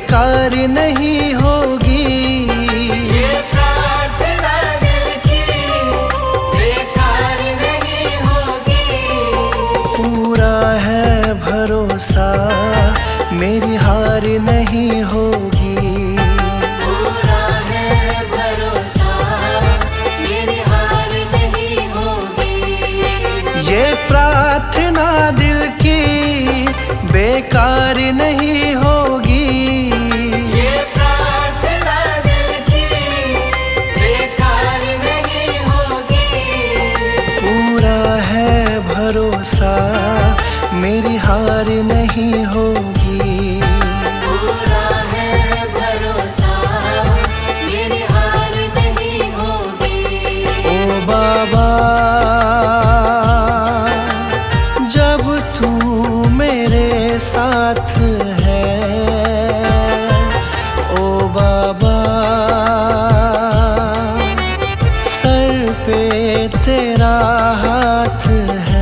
बेकार नहीं होगी। ये प्रार्थना दिल की बेकार नहीं होगी। पूरा है भरोसा मेरी हार नहीं होगी। पूरा है भरोसा मेरी हार नहीं होगी। ये प्रार्थना दिल की बेकार नहीं होगी। ये प्रार्थना दिल की बेकार नहीं होगी। पूरा है भरोसा मेरी हार नहीं होगी। पूरा है भरोसा मेरी हार नहीं होगी। ओ बाबा जब तू मेरे साथ है, ओ बाबा सर पे तेरा हाथ है।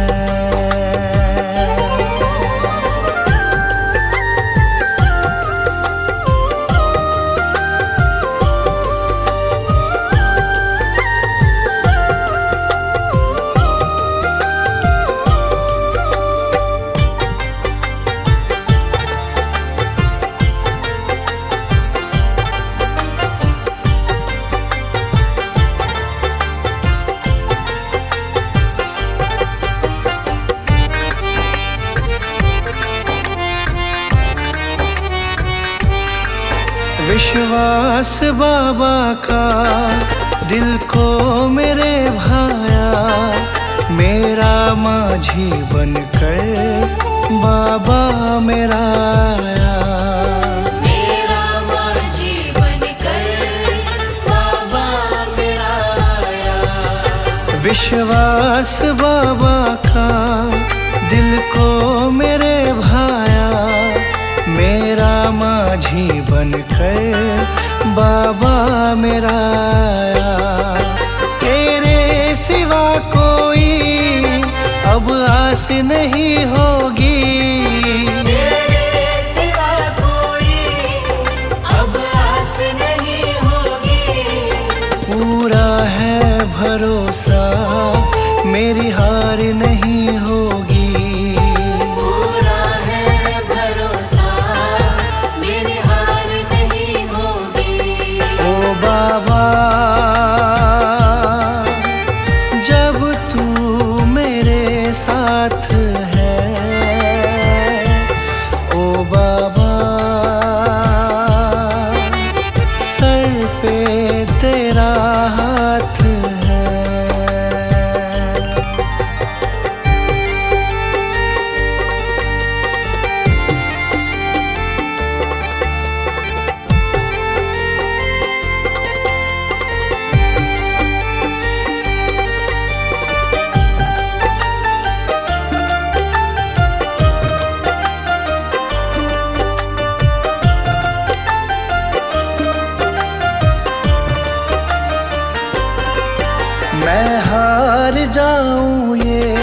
विश्वास बाबा का दिल को मेरे भाया, मेरा माझी बनकर बाबा मेरा आया। मेरा माझी बनकर बाबा मेरा आया। विश्वास बाबा का दिल को मेरे भाया, मेरा माझी बनकर बाबा मेरा आया। तेरे सिवा कोई अब आस नहीं होगी। तेरे सिवा कोई अब आस नहीं होगी। पूरा है भरोसा मेरी हार नहीं होगी। पूरा है भरोसा मेरी हार नहीं होगी। ओ बाबा जब तू मेरे साथ है, ओ बाबा सर पे तेरा हाथ है। मैं हार जाऊं ये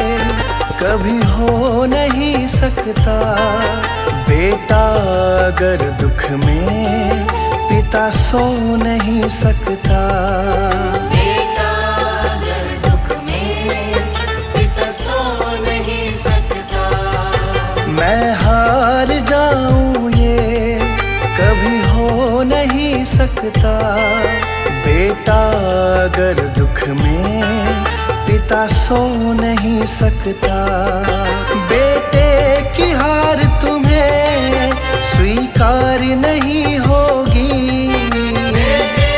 कभी हो नहीं सकता। बेटा अगर दुख में पिता सो नहीं सकता। बेटा अगर दुख में पिता सो नहीं सकता। मैं हार जाऊं ये कभी हो नहीं सकता। बेटा अगर दुख में पिता सो नहीं सकता। बेटे की हार तुम्हें स्वीकार नहीं होगी। बेटे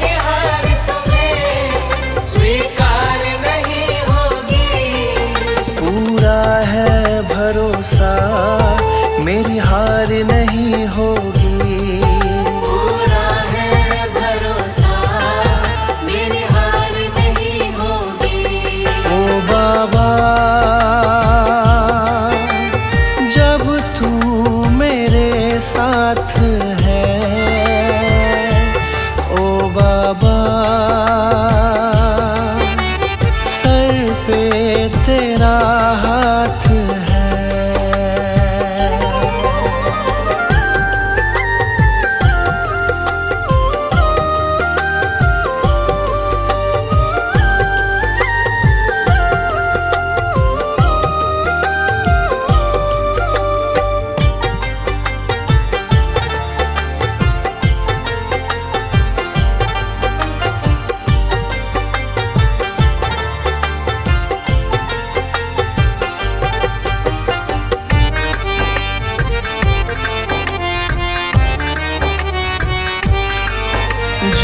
की हार तुम्हें स्वीकार नहीं होगी। पूरा है भरोसा मेरी हार नहीं होगी। पूरा है भरोसा मेरी हार नहीं होगी। ओ बाबा जब तू मेरे साथ है, ओ बाबा सर पे तेरा हाथ है।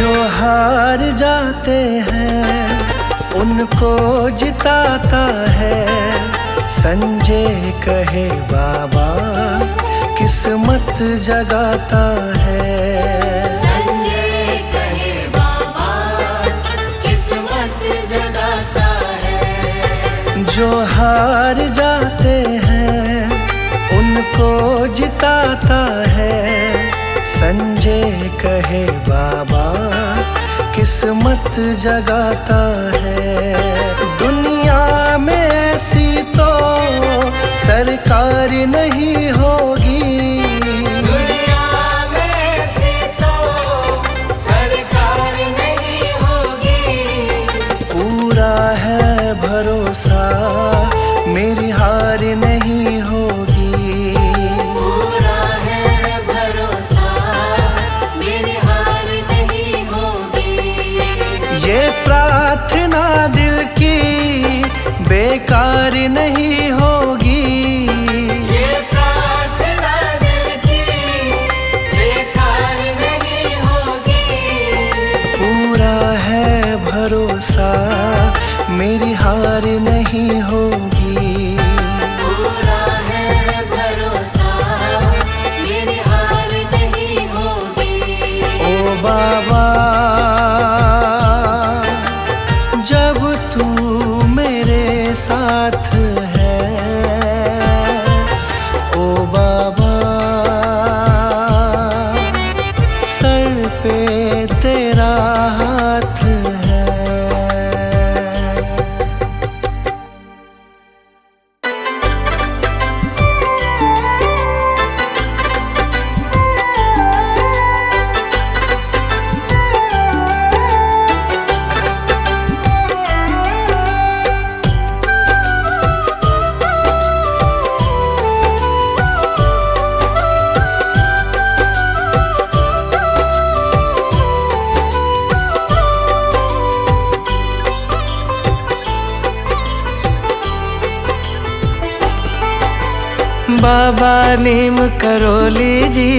जो हार जाते हैं उनको जिताता है। संजय कहे बाबा किस्मत जगाता है। संजय कहे बाबा किस्मत जगाता है। जो हार जाते हैं उनको जिताता है। संजय कहे बाबा किस्मत जगाता है। दुनिया में ऐसी तो सरकार नहीं होगी। दुनिया में ऐसी तो सरकार नहीं होगी। पूरा है भरोसा मेरी हार नहीं होगी। पूरा है भरोसा मेरी हार नहीं होगी। ये प्रार्थना दिल की बेकार नहीं होगी। ये प्रार्थना दिल की बेकार नहीं होगी। पूरा है भरोसा मेरी हार नहीं होगी। पूरा है भरोसा मेरी हार नहीं होगी। ओ बाबा जब तू मेरे साथ है। ओ बाबा सर पे तेरा हाथ है। बाबा नीम करोली जी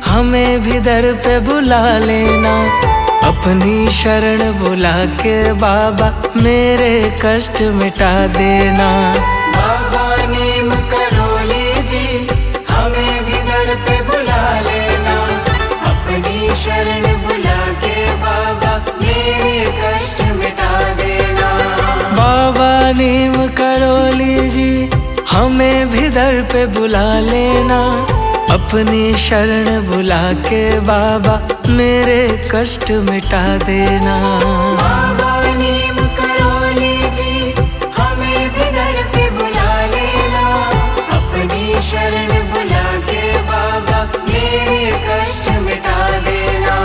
हमें भी दर पे बुला लेना। अपनी शरण बुला के बाबा मेरे कष्ट मिटा देना। बाबा नीम करोली जी हमें भी दर पे बुला लेना। अपनी शरण बुला के बाबा मेरे कष्ट मिटा देना। बाबा नीम करोली जी हमें भी दर पे बुला लेना। अपनी शरण बुला के बाबा मेरे कष्ट मिटा देना। बाबा नीम करोली जी हमें भी दर पे बुला लेना। अपनी शरण बुला के बाबा मेरे कष्ट मिटा देना।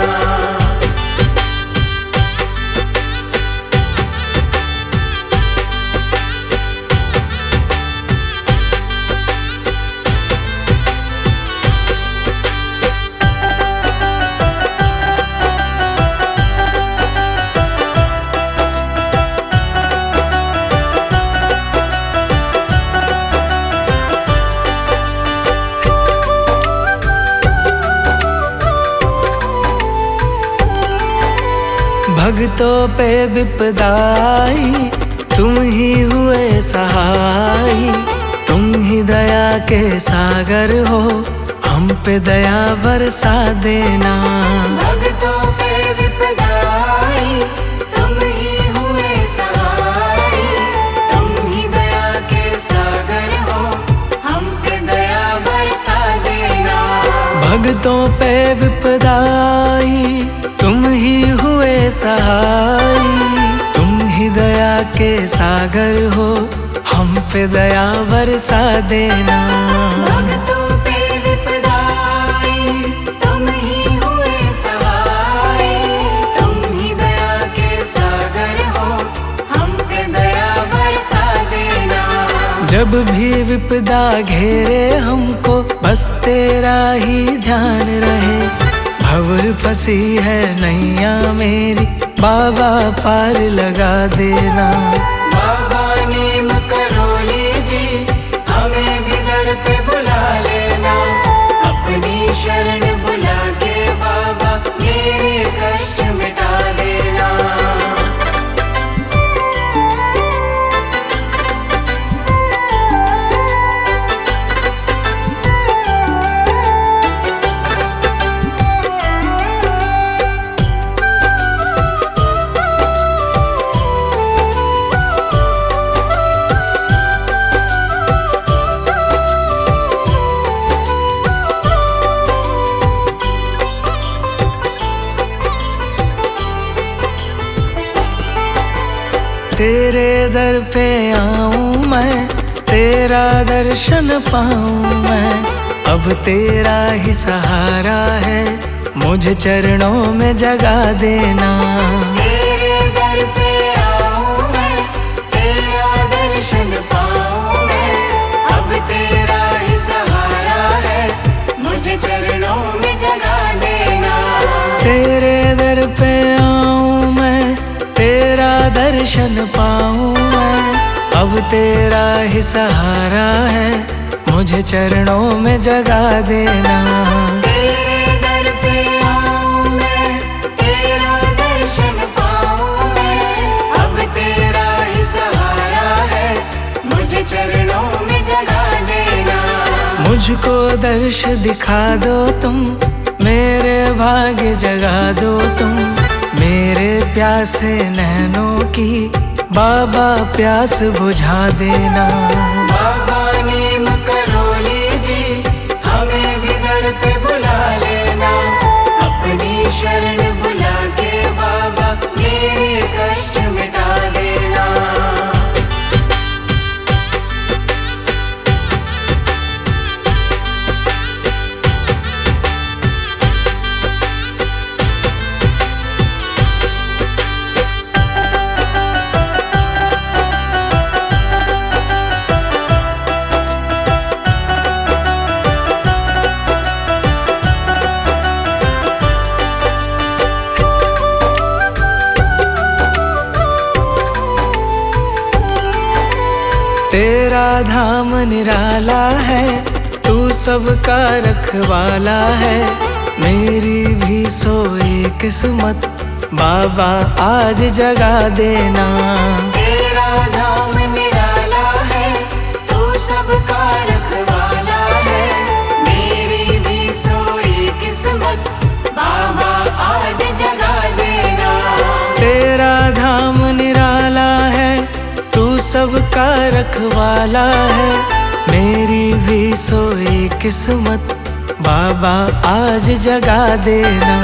भक्तों पे विपदाई तुम ही हुए सहाय। तुम ही दया के सागर हो हम पे दया बरसा देना। भक्तों पे विपदाई तुम ही हुए सहाय। तुम ही दया के सागर हो हम पे दया बरसा देना। भक्तों पे विपदाई तुम ही हुए सहाय। तुम ही दया के सागर हो हम पे दया बरसा देना। भक्तों पे विपदाई तुम ही हुए सहाय। तुम ही दया के सागर हो हम पे दया बरसा देना। जब भी विपदा घेरे हमको बस तेरा ही ध्यान रहे। भंवर फंसी है नैया मेरी बाबा पार लगा देना। बाबा नीम करोली जी हमें भी दर पे बुला लेना। अपनी शरण बुला के बाबा मेरे कष्ट मिटा तेरे दर पे आऊं मैं, तेरा दर्शन पाऊं मैं। अब तेरा ही सहारा है, मुझे चरणों में जगा देना। तेरे दर पे आऊं मैं, तेरा दर्शन पाऊं मैं। अब तेरा ही सहारा है, मुझे चरणों में जगा देना। तेरे दर पे आऊं मैं, तेरा दर्शन पाऊं मैं। अब तेरा ही सहारा है, मुझे चरणों में जगा देना। तेरे दर पे आऊं मैं, तेरा दर्शन पाऊं मैं। अब तेरा ही सहारा है, मुझे चरणों में जगा देना। मुझको दर्श दिखा दो तुम, मेरे भाग्य जगा दो तुम। मेरे प्यासे नैनों की बाबा प्यास बुझा देना। बाबा नीम करोली जी, हमें भी दर पे बुला लेना। अपनी शरण बुला के बाबा मेरे कष्ट मिटा देना। तेरा धाम निराला है, तू सबका रखवाला है। मेरी भी सोई किस्मत बाबा आज जगा देना। तेरा धाम निराला है, तू सबका रखवाला है। मेरी भी सोई किस्मत बाबा आज जगा देना। तेरा धाम निराला है, तू सबका रखवाला है। मेरी भी सोई किस्मत बाबा आज जगा देना।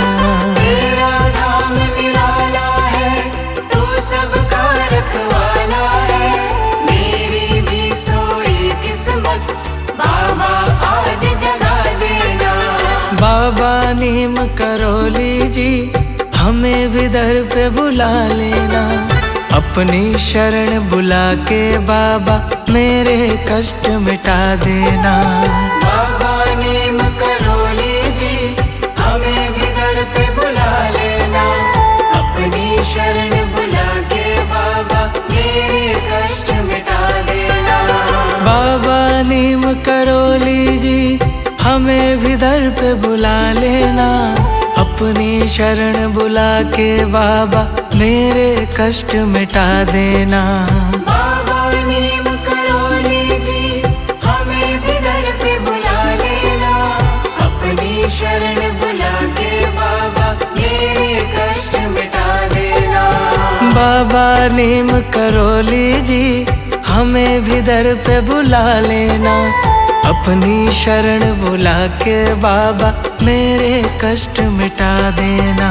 तेरा धाम निराला है, तू सबका रखवाला है। मेरी भी सोई किस्मत बाबा आज जगा देना। बाबा नीम करोली जी, हमें भी दर पे बुला लेना। अपनी शरण बुला के बाबा मेरे कष्ट मिटा देना। बाबा नीम करोली जी, हमें भी दर पे बुला लेना। अपनी शरण बुला के बाबा मेरे कष्ट मिटा देना। बाबा नीम करोली जी, हमें भी दर पे बुला लेना। अपनी शरण बुला के बाबा मेरे कष्ट मिटा देना। बाबा नीम करोली जी, हमें भी दर पे बुला लेना। अपनी शरण बुला के बाबा मेरे कष्ट मिटा देना। बाबा नीम करोली जी, हमें भी दर पे बुला लेना। अपनी शरण बुला के बाबा मेरे कष्ट मिटा देना।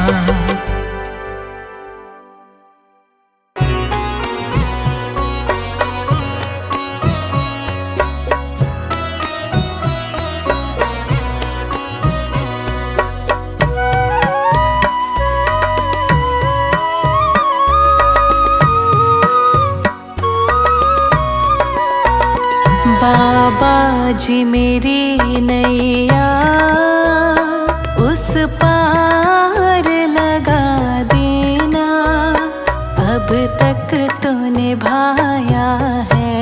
बाबा जी मेरी नैया उस पार लगा देना। अब तक तो निभाया है,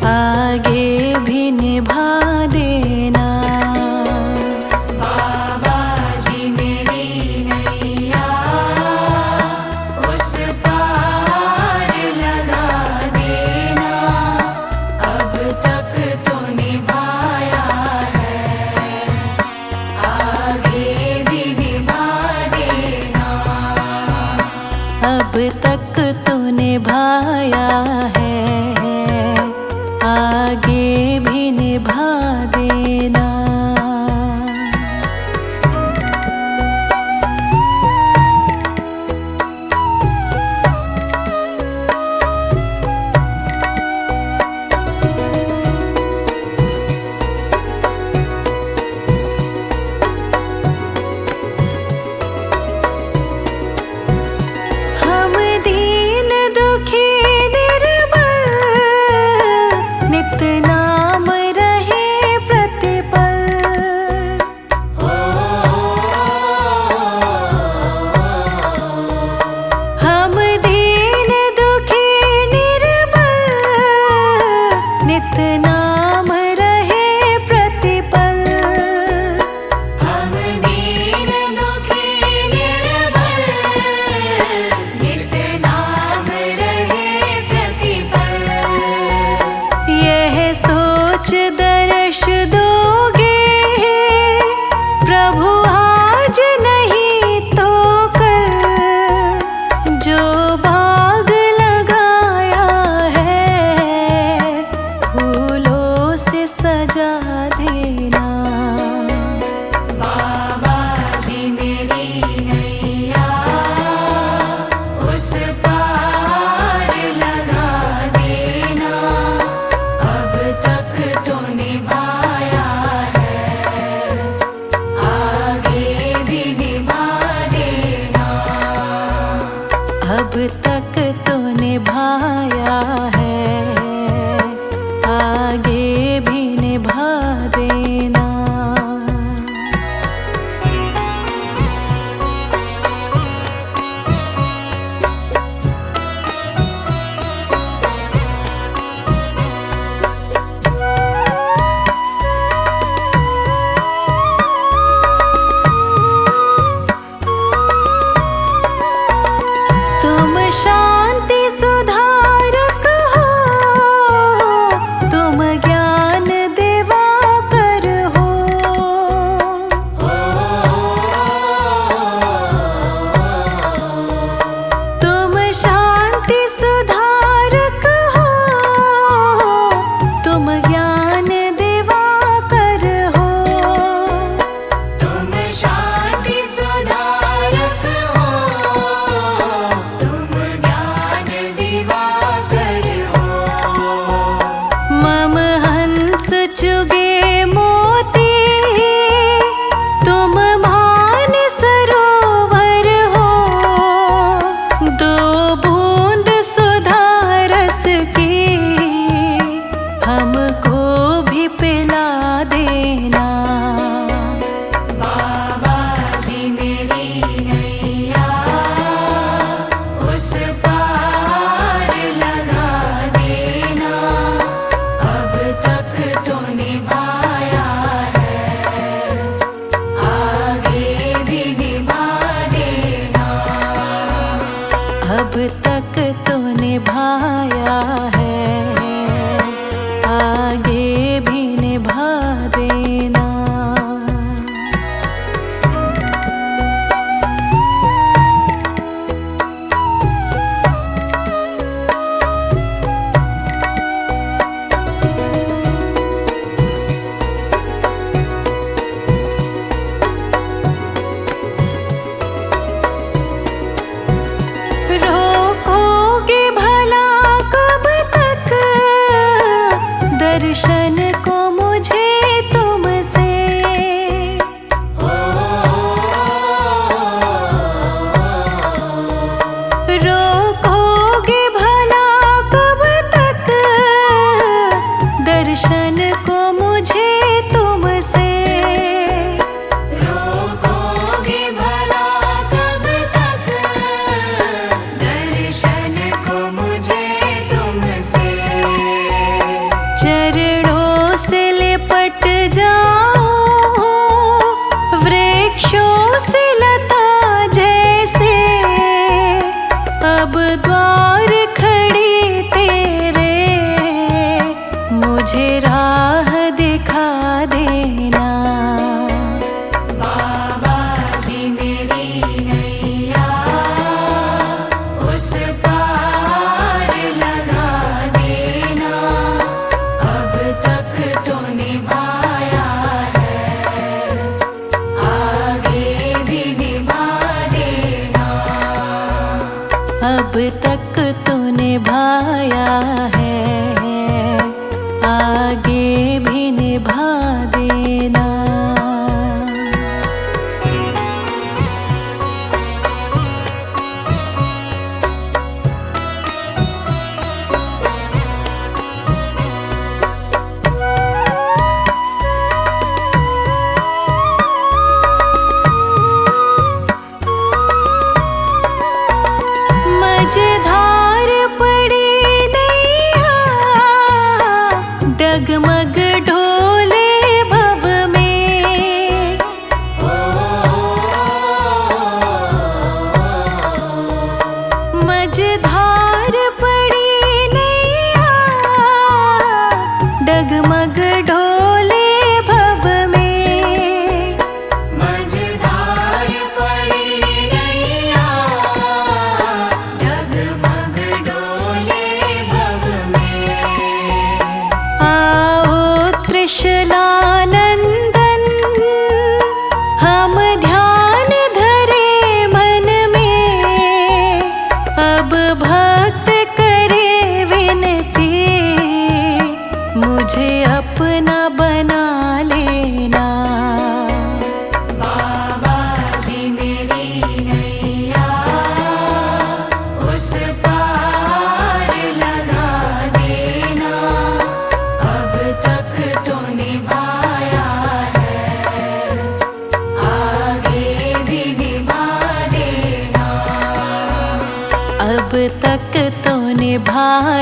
आगे भी निभा देना। बाबा जी मेरी नैया उस पार लगा देना। अब तक तो निभाया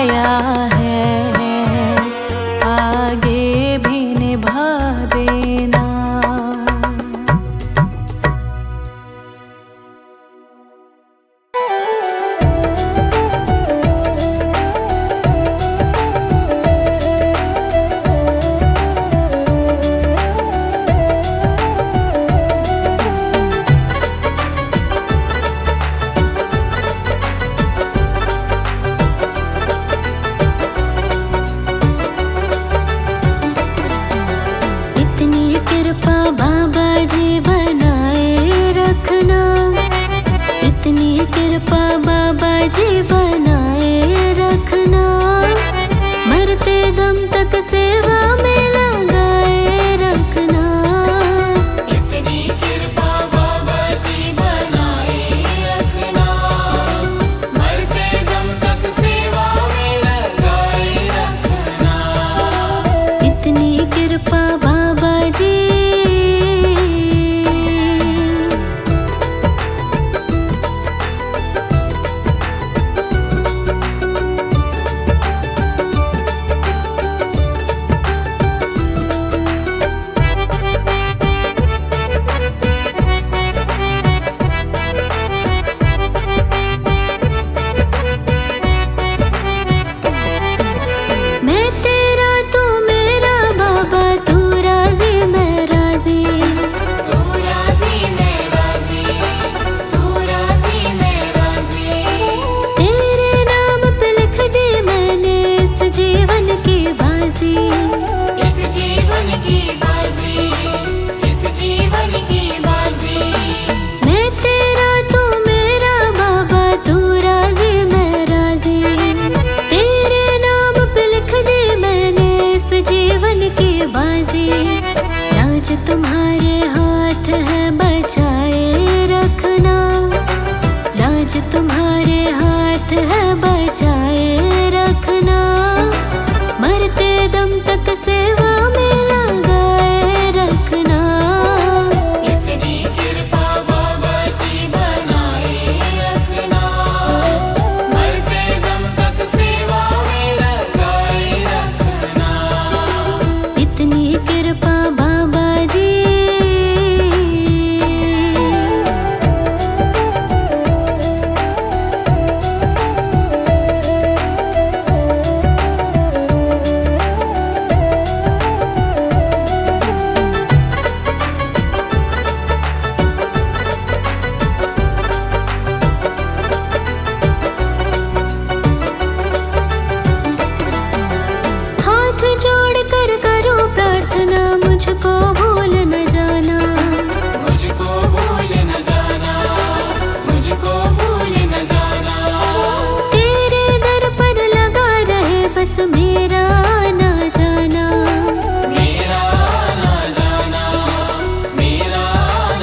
निभाया है, आगे भी निभा देना। जी बनाए रखना, मरते दम तक सेवा में लगाए रखना। इतनी कृपा बाबा जी बनाए रखना, मरते दम तक सेवा में लगाए रखना। इतनी कृपा बाबा जी। तुम्हारे हाथ है बचाए रखना, लाज तुम्हारे हाथ है बचाए रखना, मरते दम तक सेवा में लगाए रखना। इतनी कृपा बाबा जी बनाए रखना, मरते दम तक सेवा में लगाए रखना। इतनी कृपा मुझको भूल न जाना, मुझको भूल न जाना, मुझको भूल न जाना। तेरे दर पर लगा रहे बस मेरा ना जाना, मेरा ना जाना, मेरा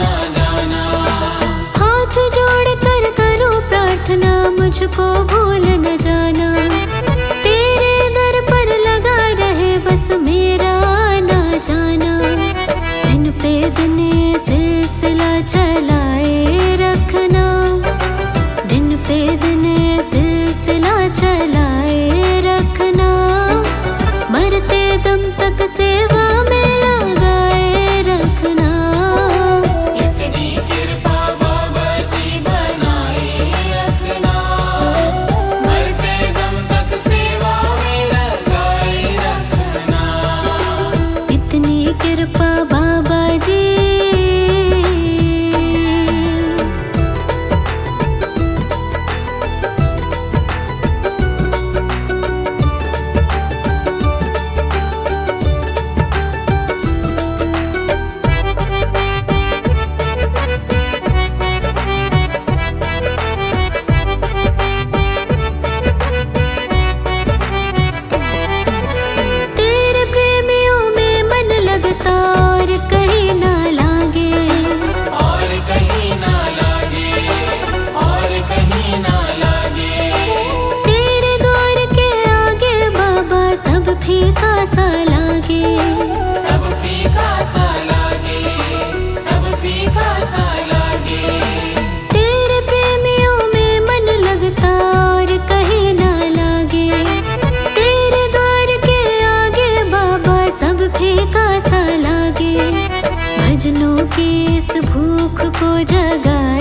ना जाना। हाथ जोड़ कर करूं प्रार्थना, मुझको भूल न जाना, तेरे दर पर लगा रहे बस मेरा जाना। दिन पे दिन सिलसिला चलाए रखना, दिन पे दिन सिलसिला चलाए रखना, मरते दम तक सेवा में लगाए रखना। इतनी कृपा बाबा जी बनाए रखना, को जगा